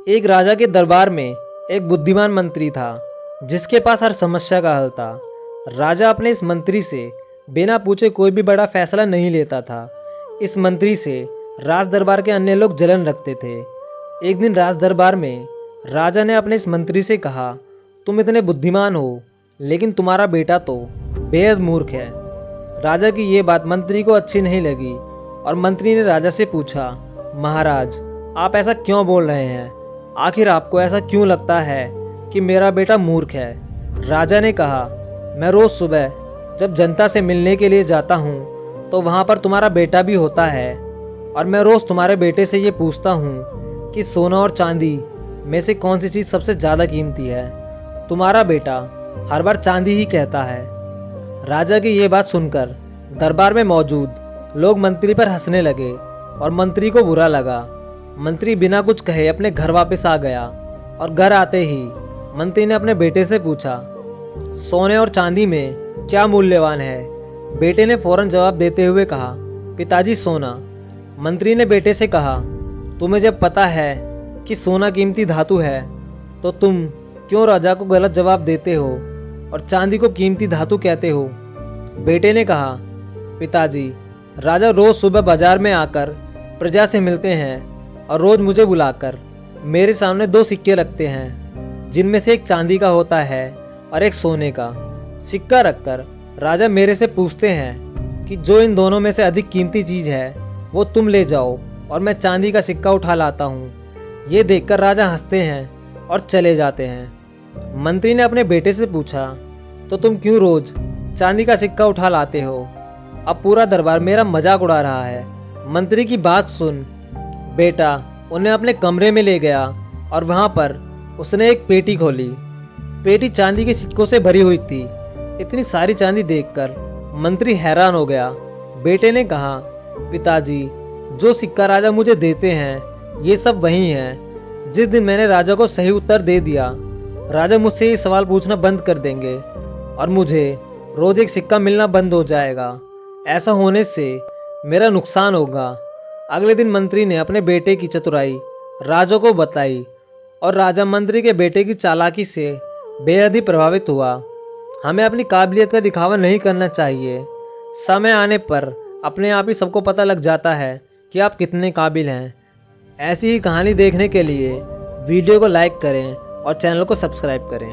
एक राजा के दरबार में एक बुद्धिमान मंत्री था जिसके पास हर समस्या का हल था। राजा अपने इस मंत्री से बिना पूछे कोई भी बड़ा फैसला नहीं लेता था। इस मंत्री से राज दरबार के अन्य लोग जलन रखते थे। एक दिन राज दरबार में राजा ने अपने इस मंत्री से कहा, तुम इतने बुद्धिमान हो लेकिन तुम्हारा बेटा तो बेहद मूर्ख है। राजा की ये बात मंत्री को अच्छी नहीं लगी और मंत्री ने राजा से पूछा, महाराज आप ऐसा क्यों बोल रहे हैं? आखिर आपको ऐसा क्यों लगता है कि मेरा बेटा मूर्ख है? राजा ने कहा, मैं रोज़ सुबह जब जनता से मिलने के लिए जाता हूँ तो वहाँ पर तुम्हारा बेटा भी होता है और मैं रोज़ तुम्हारे बेटे से ये पूछता हूँ कि सोना और चांदी में से कौन सी चीज़ सबसे ज़्यादा कीमती है। तुम्हारा बेटा हर बार चांदी ही कहता है। राजा की ये बात सुनकर दरबार में मौजूद लोग मंत्री पर हंसने लगे और मंत्री को बुरा लगा। मंत्री बिना कुछ कहे अपने घर वापस आ गया और घर आते ही मंत्री ने अपने बेटे से पूछा, सोने और चांदी में क्या मूल्यवान है? बेटे ने फौरन जवाब देते हुए कहा, पिताजी सोना। मंत्री ने बेटे से कहा, तुम्हें जब पता है कि सोना कीमती धातु है तो तुम क्यों राजा को गलत जवाब देते हो और चांदी को कीमती धातु कहते हो? बेटे ने कहा, पिताजी राजा रोज सुबह बाजार में आकर प्रजा से मिलते हैं और रोज मुझे बुलाकर मेरे सामने दो सिक्के रखते हैं जिनमें से एक चांदी का होता है और एक सोने का। सिक्का रखकर राजा मेरे से पूछते हैं कि जो इन दोनों में से अधिक कीमती चीज़ है वो तुम ले जाओ और मैं चांदी का सिक्का उठा लाता हूँ। ये देखकर राजा हंसते हैं और चले जाते हैं। मंत्री ने अपने बेटे से पूछा, तो तुम क्यों रोज चांदी का सिक्का उठा लाते हो? अब पूरा दरबार मेरा मजाक उड़ा रहा है। मंत्री की बात सुन बेटा उन्हें अपने कमरे में ले गया और वहाँ पर उसने एक पेटी खोली। पेटी चांदी के सिक्कों से भरी हुई थी। इतनी सारी चांदी देखकर मंत्री हैरान हो गया। बेटे ने कहा, पिताजी जो सिक्का राजा मुझे देते हैं ये सब वही हैं। जिस दिन मैंने राजा को सही उत्तर दे दिया राजा मुझसे ये सवाल पूछना बंद कर देंगे और मुझे रोज एक सिक्का मिलना बंद हो जाएगा। ऐसा होने से मेरा नुकसान होगा। अगले दिन मंत्री ने अपने बेटे की चतुराई राजा को बताई और राजा मंत्री के बेटे की चालाकी से बेहद ही प्रभावित हुआ। हमें अपनी काबिलियत का दिखावा नहीं करना चाहिए। समय आने पर अपने आप ही सबको पता लग जाता है कि आप कितने काबिल हैं। ऐसी ही कहानी देखने के लिए वीडियो को लाइक करें और चैनल को सब्सक्राइब करें।